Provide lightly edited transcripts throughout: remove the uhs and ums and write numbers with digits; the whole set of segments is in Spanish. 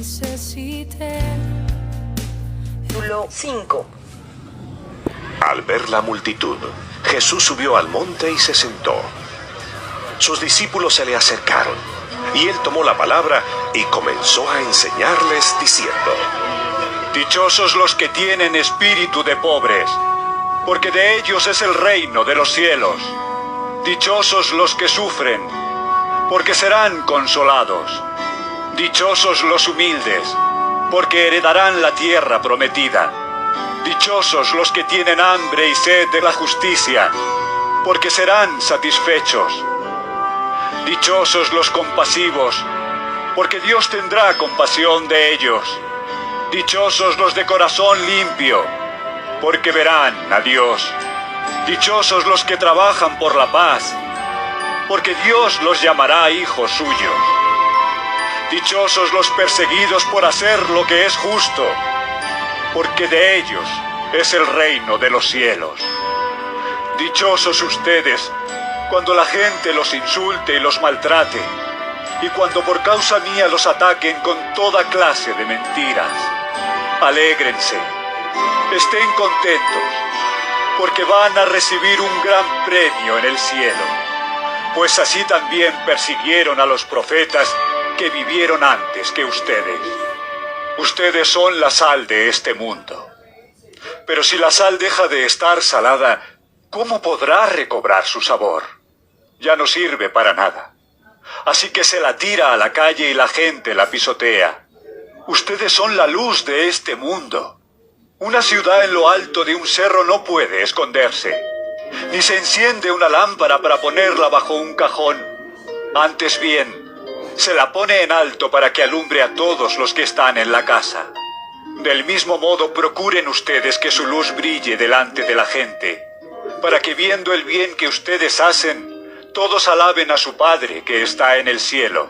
necesité. Capítulo 5. Al ver la multitud, Jesús subió al monte y se sentó. Sus discípulos se le acercaron, y él tomó la palabra y comenzó a enseñarles diciendo: Dichosos los que tienen espíritu de pobres, porque de ellos es el reino de los cielos. Dichosos los que sufren, porque serán consolados. Dichosos los humildes, porque heredarán la tierra prometida. Dichosos los que tienen hambre y sed de la justicia, porque serán satisfechos. Dichosos los compasivos, porque Dios tendrá compasión de ellos. Dichosos los de corazón limpio, porque verán a Dios. Dichosos los que trabajan por la paz, porque Dios los llamará hijos suyos. Dichosos los perseguidos por hacer lo que es justo, porque de ellos es el reino de los cielos. Dichosos ustedes cuando la gente los insulte y los maltrate, y cuando por causa mía los ataquen con toda clase de mentiras. Alégrense, estén contentos, porque van a recibir un gran premio en el cielo, pues así también persiguieron a los profetas que vivieron antes que ustedes. Ustedes son la sal de este mundo. Pero si la sal deja de estar salada, ¿cómo podrá recobrar su sabor? Ya no sirve para nada. Así que se la tira a la calle y la gente la pisotea. Ustedes son la luz de este mundo. Una ciudad en lo alto de un cerro no puede esconderse, ni se enciende una lámpara para ponerla bajo un cajón. Antes bien, se la pone en alto para que alumbre a todos los que están en la casa. Del mismo modo, procuren ustedes que su luz brille delante de la gente, para que viendo el bien que ustedes hacen, todos alaben a su Padre que está en el cielo.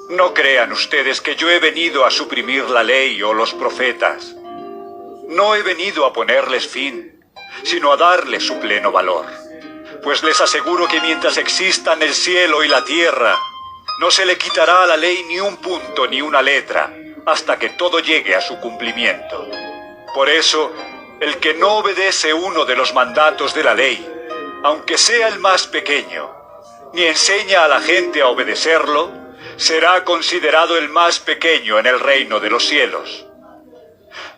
No crean ustedes que yo he venido a suprimir la ley o los profetas. No he venido a ponerles fin, sino a darles su pleno valor. Pues les aseguro que mientras existan el cielo y la tierra, no se le quitará a la ley ni un punto ni una letra, hasta que todo llegue a su cumplimiento. Por eso, el que no obedece uno de los mandatos de la ley, aunque sea el más pequeño, ni enseña a la gente a obedecerlo, será considerado el más pequeño en el reino de los cielos.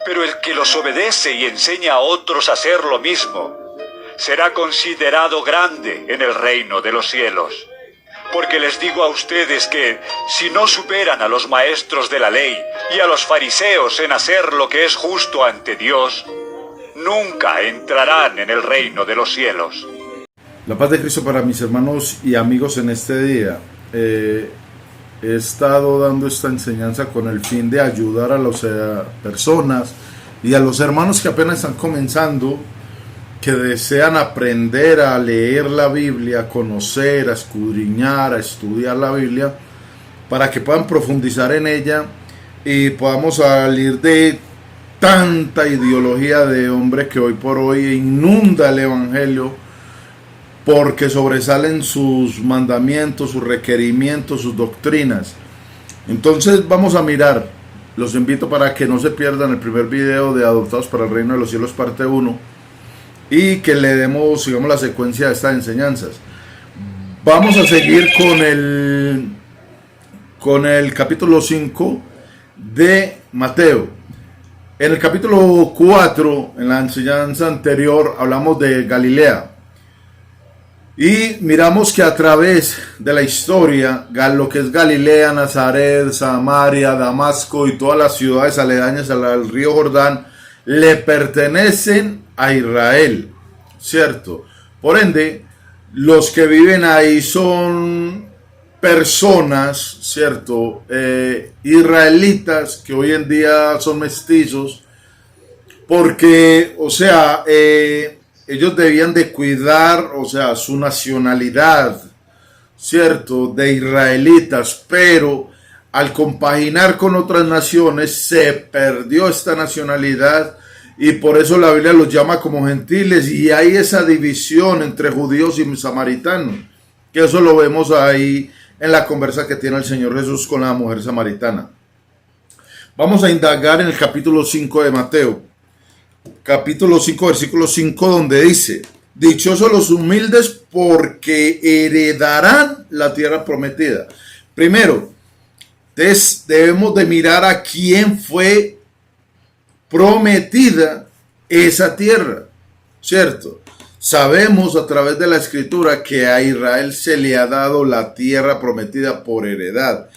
Pero el que los obedece y enseña a otros a hacer lo mismo, será considerado grande en el reino de los cielos. Porque les digo a ustedes que, si no superan a los maestros de la ley y a los fariseos en hacer lo que es justo ante Dios, nunca entrarán en el reino de los cielos. La paz de Cristo para mis hermanos y amigos en este día. He estado dando esta enseñanza con el fin de ayudar a las personas y a los hermanos que apenas están comenzando, que desean aprender a leer la Biblia, a conocer, a escudriñar, a estudiar la Biblia, para que puedan profundizar en ella y podamos salir de tanta ideología de hombre que hoy por hoy inunda el Evangelio, porque sobresalen sus mandamientos, sus requerimientos, sus doctrinas. Entonces vamos a mirar, los invito para que no se pierdan el primer video de Adoptados para el Reino de los Cielos parte 1 y que le demos, sigamos la secuencia de estas enseñanzas. Vamos a seguir con el capítulo 5 de Mateo. En el capítulo 4, en la enseñanza anterior, hablamos de Galilea. Y miramos que a través de la historia, lo que es Galilea, Nazaret, Samaria, Damasco y todas las ciudades aledañas al río Jordán, le pertenecen a Israel, ¿cierto? Por ende, los que viven ahí son personas, ¿cierto? Israelitas que hoy en día son mestizos, porque, o sea, ellos debían de cuidar, o sea, su nacionalidad, ¿cierto? De israelitas, pero al compaginar con otras naciones se perdió esta nacionalidad y por eso la Biblia los llama como gentiles y hay esa división entre judíos y samaritanos, que eso lo vemos ahí en la conversa que tiene el Señor Jesús con la mujer samaritana. Vamos a indagar en el capítulo 5 de Mateo. Capítulo 5, versículo 5, donde dice: dichosos los humildes porque heredarán la tierra prometida. Primero, debemos de mirar a quién fue prometida esa tierra, ¿cierto? Sabemos a través de la escritura que a Israel se le ha dado la tierra prometida por heredad.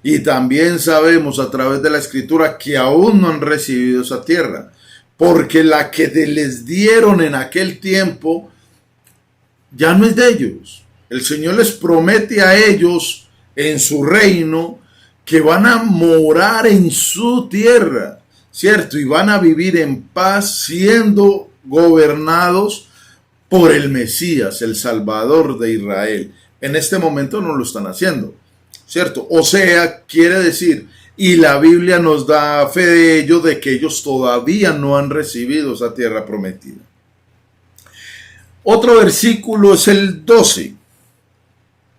Y también sabemos a través de la escritura que aún no han recibido esa tierra, porque la que les dieron en aquel tiempo ya no es de ellos. El Señor les promete a ellos en su reino que van a morar en su tierra, ¿cierto? Y van a vivir en paz siendo gobernados por el Mesías, el Salvador de Israel. En este momento no lo están haciendo, ¿cierto? O sea, quiere decir, y la Biblia nos da fe de ello, de que ellos todavía no han recibido esa tierra prometida. Otro versículo es el 12.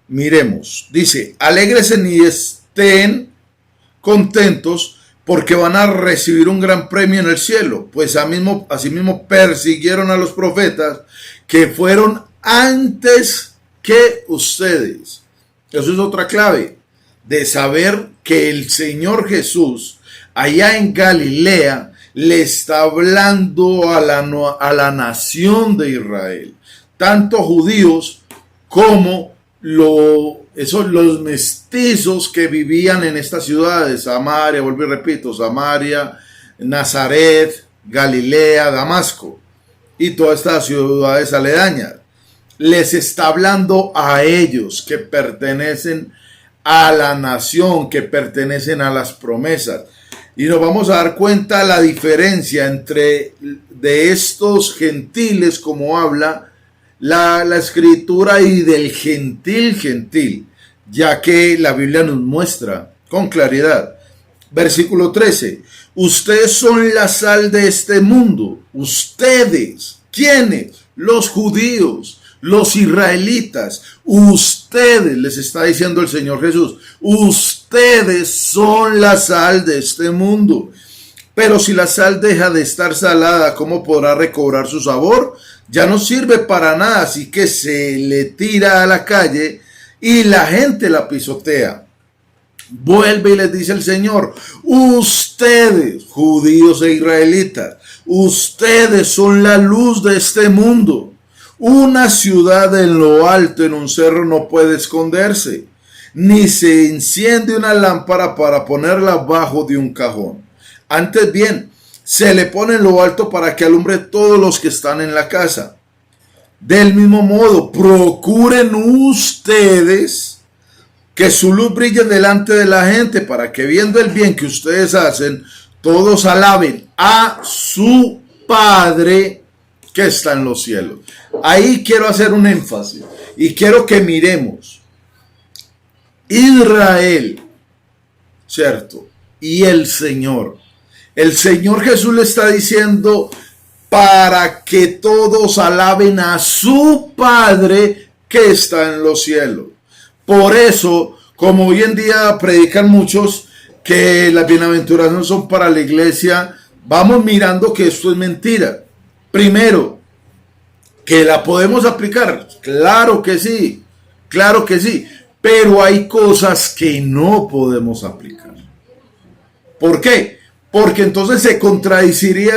Miremos, dice: alégrese y estén contentos porque van a recibir un gran premio en el cielo, pues asimismo persiguieron a los profetas que fueron antes que ustedes. Eso es otra clave de saber que el Señor Jesús allá en Galilea le está hablando a la nación de Israel, tanto judíos como los mestizos que vivían en estas ciudades: Samaria, vuelvo y repito, Samaria, Nazaret, Galilea, Damasco y todas estas ciudades aledañas. Les está hablando a ellos que pertenecen a la nación, que pertenecen a las promesas. Y nos vamos a dar cuenta la diferencia entre de estos gentiles, como habla la escritura, y del gentil, ya que la Biblia nos muestra con claridad. Versículo 13: ustedes son la sal de este mundo. Ustedes, ¿quiénes? Los judíos, los israelitas. Ustedes, les está diciendo el Señor Jesús, ustedes son la sal de este mundo. Pero si la sal deja de estar salada, ¿cómo podrá recobrar su sabor? Ya no sirve para nada, así que se le tira a la calle y la gente la pisotea. Vuelve y les dice el Señor: ustedes, judíos e israelitas, ustedes son la luz de este mundo. Una ciudad en lo alto, en un cerro, no puede esconderse, ni se enciende una lámpara para ponerla bajo de un cajón. Antes bien, se le pone en lo alto para que alumbre todos los que están en la casa. Del mismo modo, procuren ustedes que su luz brille delante de la gente, para que viendo el bien que ustedes hacen, todos alaben a su Padre que está en los cielos. Ahí quiero hacer un énfasis y quiero que miremos Israel, ¿cierto? Y el Señor. El Señor Jesús le está diciendo para que todos alaben a su Padre que está en los cielos. Por eso, como hoy en día predican muchos que las bienaventuranzas son para la iglesia, vamos mirando que esto es mentira. Primero, que la podemos aplicar, claro que sí, pero hay cosas que no podemos aplicar. ¿Por qué? Porque entonces se contradeciría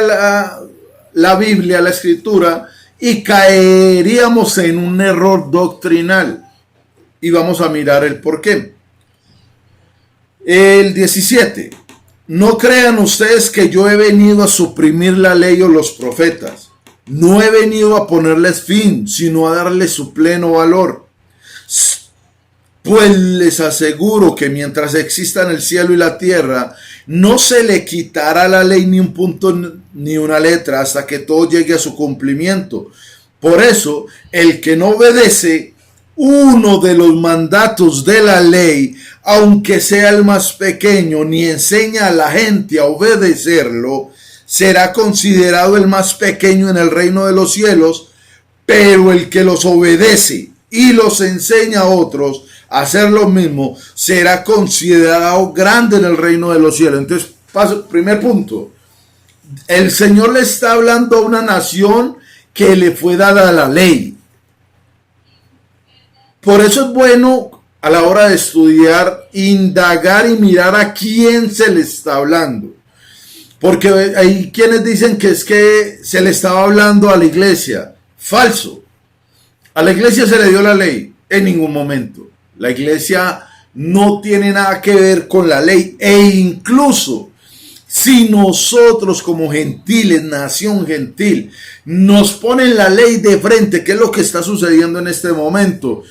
la Biblia, la escritura, y caeríamos en un error doctrinal. Y vamos a mirar el por qué. El 17. No crean ustedes que yo he venido a suprimir la ley o los profetas. No he venido a ponerles fin, sino a darles su pleno valor. Pues les aseguro que mientras existan el cielo y la tierra, no se le quitará la ley ni un punto ni una letra hasta que todo llegue a su cumplimiento. Por eso, el que no obedece uno de los mandatos de la ley, aunque sea el más pequeño, ni enseña a la gente a obedecerlo, será considerado el más pequeño en el reino de los cielos, pero el que los obedece y los enseña a otros a hacer lo mismo, será considerado grande en el reino de los cielos. Entonces, primer punto. El Señor le está hablando a una nación que le fue dada la ley. Por eso es bueno a la hora de estudiar, indagar y mirar a quién se le está hablando. Porque hay quienes dicen que es que se le estaba hablando a la iglesia. Falso. A la iglesia se le dio la ley en ningún momento. La iglesia no tiene nada que ver con la ley. E incluso si nosotros como gentiles, nación gentil, nos ponen la ley de frente, que es lo que está sucediendo en este momento,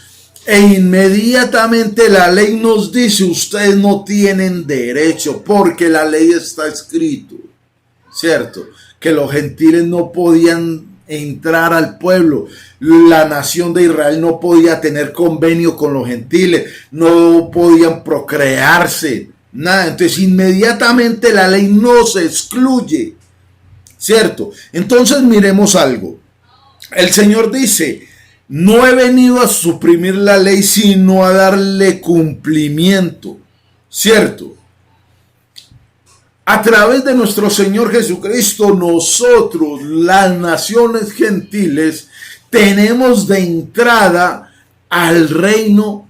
e inmediatamente la ley nos dice, ustedes no tienen derecho, porque la ley está escrito, ¿cierto? Que los gentiles no podían entrar al pueblo, la nación de Israel no podía tener convenio con los gentiles, no podían procrearse, nada. Entonces inmediatamente la ley nos excluye, ¿cierto? Entonces miremos algo. El Señor dice, no he venido a suprimir la ley, sino a darle cumplimiento, ¿cierto? A través de nuestro Señor Jesucristo, nosotros, las naciones gentiles, tenemos de entrada al reino,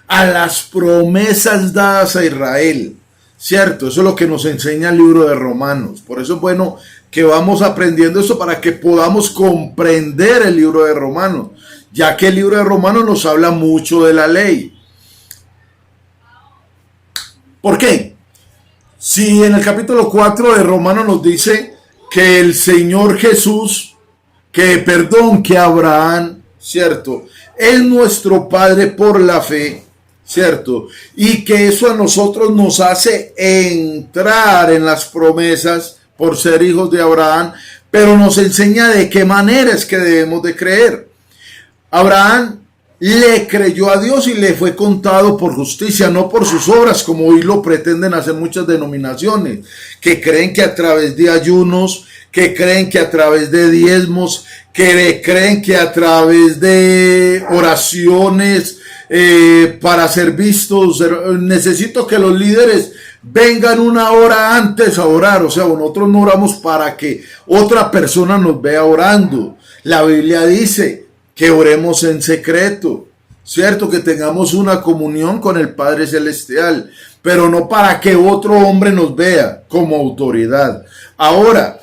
a las promesas dadas a Israel, ¿cierto? Eso es lo que nos enseña el libro de Romanos. Por eso es bueno que vamos aprendiendo eso para que podamos comprender el libro de Romanos, ya que el libro de Romanos nos habla mucho de la ley. ¿Por qué? Si en el capítulo 4 de Romanos nos dice que el Señor Jesús, que Abraham, ¿cierto?, es nuestro Padre por la fe, ¿cierto? Y que eso a nosotros nos hace entrar en las promesas por ser hijos de Abraham, pero nos enseña de qué manera es que debemos de creer. Abraham le creyó a Dios y le fue contado por justicia, no por sus obras, como hoy lo pretenden hacer muchas denominaciones, que creen que a través de ayunos, que creen que a través de diezmos, que creen que a través de oraciones para ser vistos, necesito que los líderes vengan una hora antes a orar. O sea, nosotros no oramos para que otra persona nos vea orando. La Biblia dice que oremos en secreto, ¿cierto? Que tengamos una comunión con el Padre Celestial, pero no para que otro hombre nos vea como autoridad. Ahora,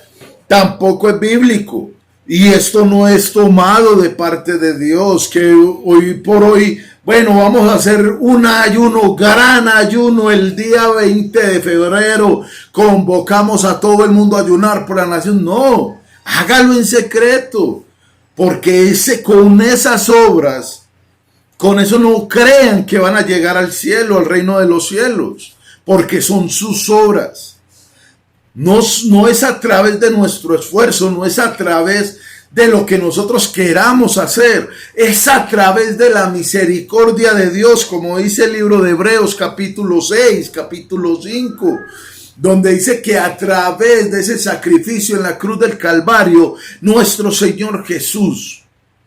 tampoco es bíblico, y esto no es tomado de parte de Dios, que hoy por hoy, bueno, vamos a hacer un ayuno, gran ayuno, el día 20 de febrero, convocamos a todo el mundo a ayunar por la nación. No, hágalo en secreto, porque con esas obras, con eso no crean que van a llegar al cielo, al reino de los cielos, porque son sus obras. No es a través de nuestro esfuerzo, no es a través de lo que nosotros queramos hacer, es a través de la misericordia de Dios, como dice el libro de Hebreos capítulo 6, capítulo 5, donde dice que a través de ese sacrificio en la cruz del Calvario, nuestro Señor Jesús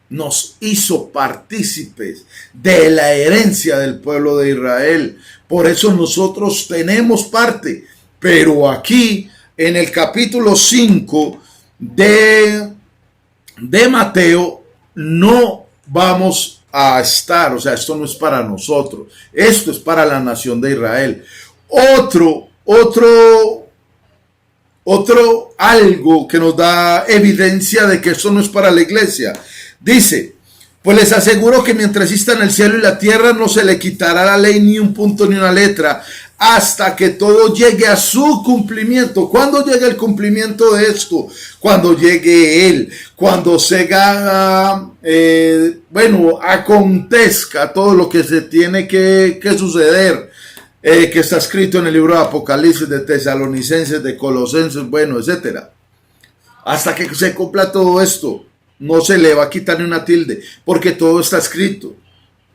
nos hizo partícipes de la herencia del pueblo de Israel. Por eso nosotros tenemos parte, pero aquí en el capítulo 5 de Mateo no vamos a estar, o sea, esto no es para nosotros, esto es para la nación de Israel. Otro algo que nos da evidencia de que esto no es para la iglesia. Dice, pues les aseguro que mientras existan el cielo y la tierra no se le quitará la ley ni un punto ni una letra hasta que todo llegue a su cumplimiento. ¿Cuándo llega el cumplimiento de esto? Cuando llegue Él, cuando se haga, acontezca todo lo que se tiene que suceder, que está escrito en el libro de Apocalipsis, de Tesalonicenses, de Colosenses, etcétera. Hasta que se cumpla todo esto, no se le va a quitar ni una tilde, porque todo está escrito.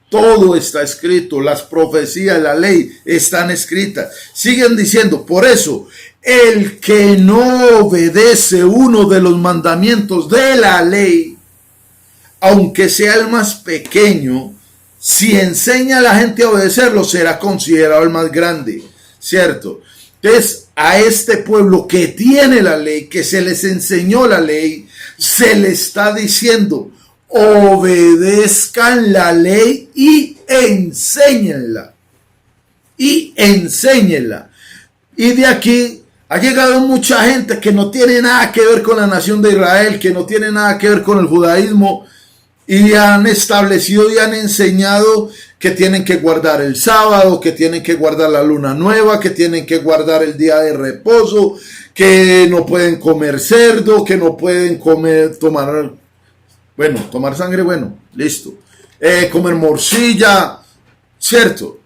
Todo está escrito, las profecías, la ley están escritas. Siguen diciendo, por eso, el que no obedece uno de los mandamientos de la ley, aunque sea el más pequeño, si enseña a la gente a obedecerlo, será considerado el más grande, ¿cierto? Entonces, a este pueblo que tiene la ley, que se les enseñó la ley, se le está diciendo, obedezcan la ley y enséñenla. Y enséñenla. Y de aquí ha llegado mucha gente que no tiene nada que ver con la nación de Israel, que no tiene nada que ver con el judaísmo, y han establecido y han enseñado que tienen que guardar el sábado, que tienen que guardar la luna nueva, que tienen que guardar el día de reposo, que no pueden comer cerdo, que no pueden tomar sangre, listo. Comer morcilla, ¿cierto?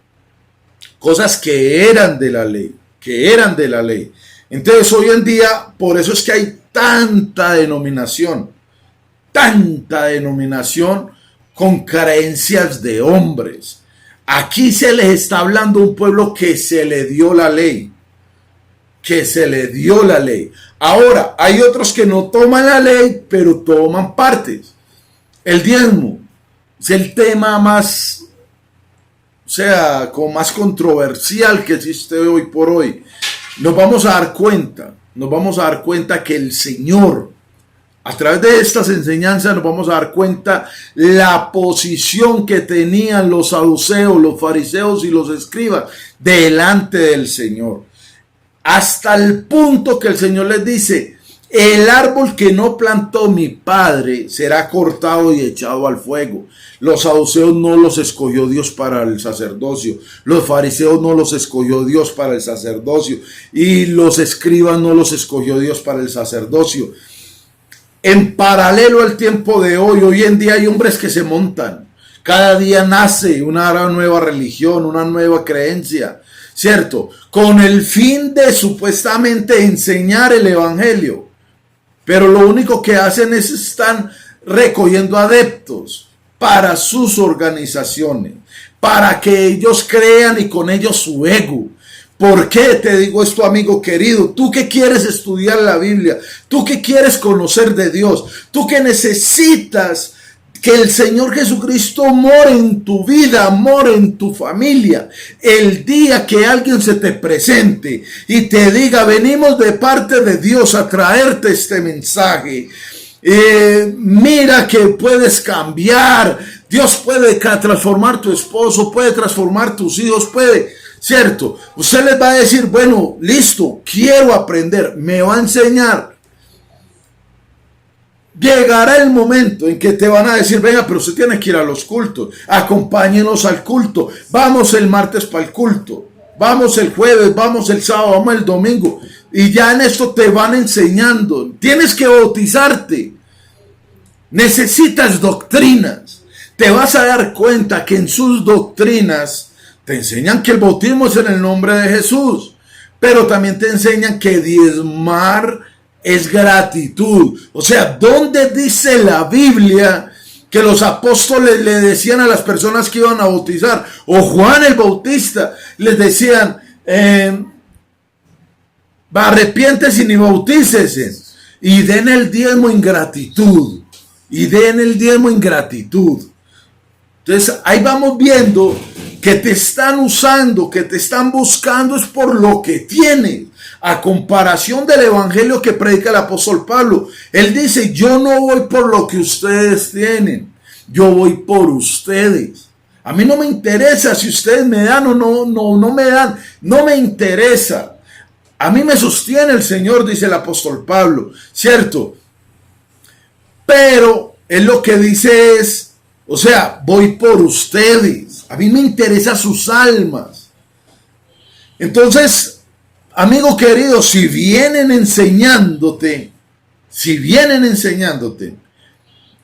Cosas que eran de la ley, Entonces hoy en día, por eso es que hay tanta denominación con creencias de hombres. Aquí se les está hablando a un pueblo que se le dio la ley, Ahora, hay otros que no toman la ley, pero toman partes. El diezmo es el tema más, como más controversial que existe hoy por hoy. Nos vamos a dar cuenta que el Señor, a través de estas enseñanzas, nos vamos a dar cuenta la posición que tenían los saduceos, los fariseos y los escribas delante del Señor. Hasta el punto que el Señor les dice, el árbol que no plantó mi padre será cortado y echado al fuego. Los saduceos no los escogió Dios para el sacerdocio. Los fariseos no los escogió Dios para el sacerdocio. Y los escribas no los escogió Dios para el sacerdocio. En paralelo al tiempo de hoy en día hay hombres que se montan. Cada día nace una nueva religión, una nueva creencia, ¿cierto? Con el fin de supuestamente enseñar el evangelio. Pero lo único que hacen es están recogiendo adeptos para sus organizaciones, para que ellos crean y con ellos su ego. ¿Por qué te digo esto, amigo querido? Tú que quieres estudiar la Biblia, tú que quieres conocer de Dios, tú que necesitas que el Señor Jesucristo more en tu vida, more en tu familia. El día que alguien se te presente y te diga, venimos de parte de Dios a traerte este mensaje. Mira que puedes cambiar. Dios puede transformar tu esposo, puede transformar tus hijos, puede, ¿cierto? Usted les va a decir, bueno, listo, quiero aprender, me va a enseñar. Llegará el momento en que te van a decir, venga, pero usted tiene que ir a los cultos, acompáñenos al culto, vamos el martes para el culto, vamos el jueves, vamos el sábado, vamos el domingo, y ya en esto te van enseñando, tienes que bautizarte, necesitas doctrinas, te vas a dar cuenta que en sus doctrinas te enseñan que el bautismo es en el nombre de Jesús, pero también te enseñan que diezmar es gratitud. O sea, ¿dónde dice la Biblia que los apóstoles le decían a las personas que iban a bautizar, o Juan el Bautista les decían, arrepiéntese y bautícese y den el diezmo en gratitud, Entonces ahí vamos viendo que te están usando, que te están buscando es por lo que tienes. A comparación del evangelio que predica el apóstol Pablo, él dice, yo no voy por lo que ustedes tienen, yo voy por ustedes. A mí no me interesa si ustedes me dan o no me dan, no me interesa. A mí me sostiene el Señor, dice el apóstol Pablo, ¿cierto? Pero él lo que dice es, o sea, voy por ustedes. A mí me interesan sus almas. Entonces, amigo querido, si vienen enseñándote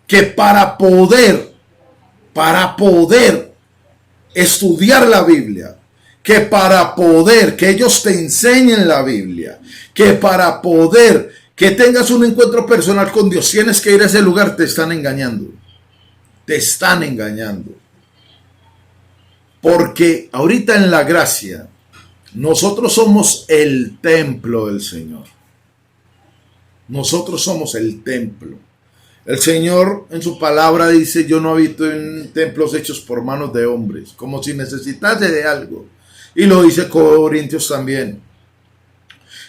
que para poder estudiar la Biblia, que para poder que ellos te enseñen la Biblia, que para poder que tengas un encuentro personal con Dios, tienes que ir a ese lugar, te están engañando. Porque ahorita en la gracia, nosotros somos el templo del Señor. Nosotros somos el templo. El Señor en su palabra dice, yo no habito en templos hechos por manos de hombres, como si necesitase de algo. Y lo dice Corintios también.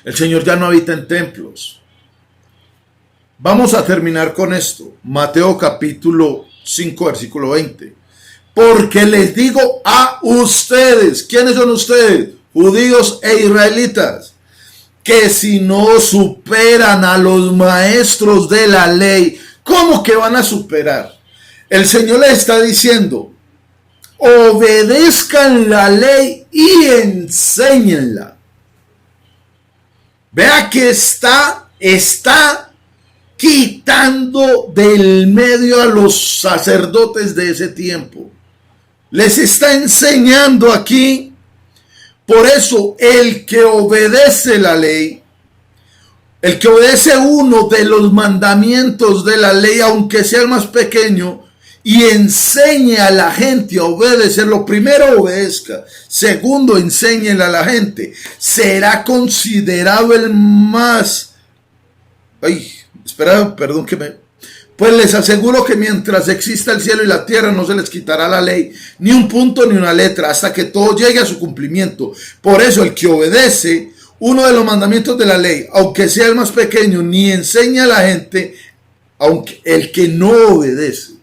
El Señor ya no habita en templos. Vamos a terminar con esto. Mateo capítulo 5, versículo 20. Porque les digo a ustedes, ¿quiénes son ustedes? Judíos e israelitas, que si no superan a los maestros de la ley, ¿cómo que van a superar? El Señor les está diciendo, obedezcan la ley y enséñenla. Vea que está quitando del medio a los sacerdotes de ese tiempo. Les está enseñando aquí. Por eso el que obedece la ley, el que obedece uno de los mandamientos de la ley, aunque sea el más pequeño, y enseñe a la gente a obedecerlo, primero obedezca, segundo enséñele a la gente, será considerado el más... Pues les aseguro que mientras exista el cielo y la tierra no se les quitará la ley, ni un punto ni una letra, hasta que todo llegue a su cumplimiento. Por eso el que obedece uno de los mandamientos de la ley, aunque sea el más pequeño, ni enseña a la gente, aunque el que no obedece,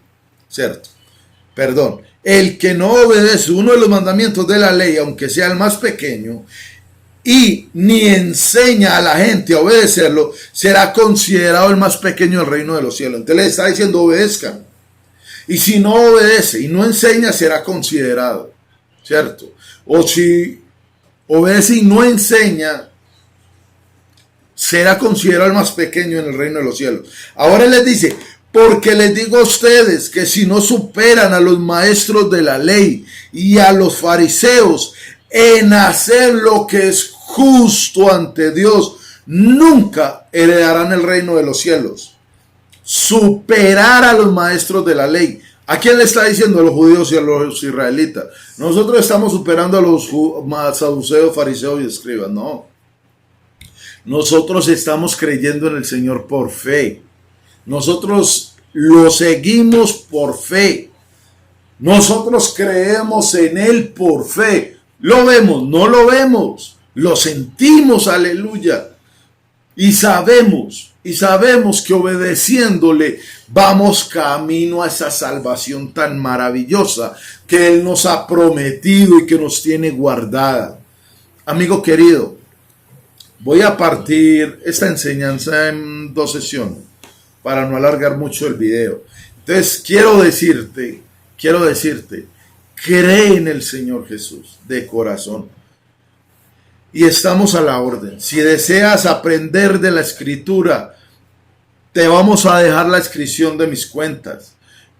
¿cierto? Perdón, el que no obedece uno de los mandamientos de la ley, aunque sea el más pequeño, y ni enseña a la gente a obedecerlo, será considerado el más pequeño del reino de los cielos. Entonces le está diciendo obedezcan. Y si no obedece y no enseña, será considerado, ¿cierto? O si obedece y no enseña, será considerado el más pequeño en el reino de los cielos. Ahora les dice, porque les digo a ustedes que si no superan a los maestros de la ley y a los fariseos en hacer lo que es justo ante Dios, nunca heredarán el reino de los cielos. Superar a los maestros de la ley. ¿A quién le está diciendo? A los judíos y a los israelitas. Nosotros estamos superando a los saduceos, fariseos y escribas. No. Nosotros estamos creyendo en el Señor por fe. Nosotros lo seguimos por fe. Nosotros creemos en Él por fe. Lo vemos, no lo vemos. Lo sentimos, aleluya. Y sabemos que obedeciéndole vamos camino a esa salvación tan maravillosa que Él nos ha prometido y que nos tiene guardada. Amigo querido, voy a partir esta enseñanza en 2 sesiones para no alargar mucho el video. Entonces quiero decirte, cree en el Señor Jesús de corazón. Y estamos a la orden. Si deseas aprender de la Escritura, te vamos a dejar la inscripción de mis cuentas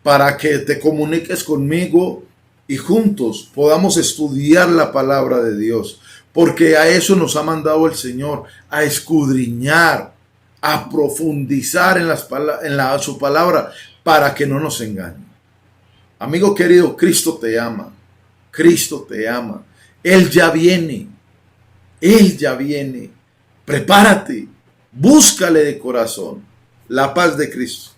para que te comuniques conmigo y juntos podamos estudiar la palabra de Dios. Porque a eso nos ha mandado el Señor, a escudriñar, a profundizar en su palabra para que no nos engañe. Amigo querido, Cristo te ama. Cristo te ama. Él ya viene. Él ya viene. Prepárate. Búscale de corazón la paz de Cristo.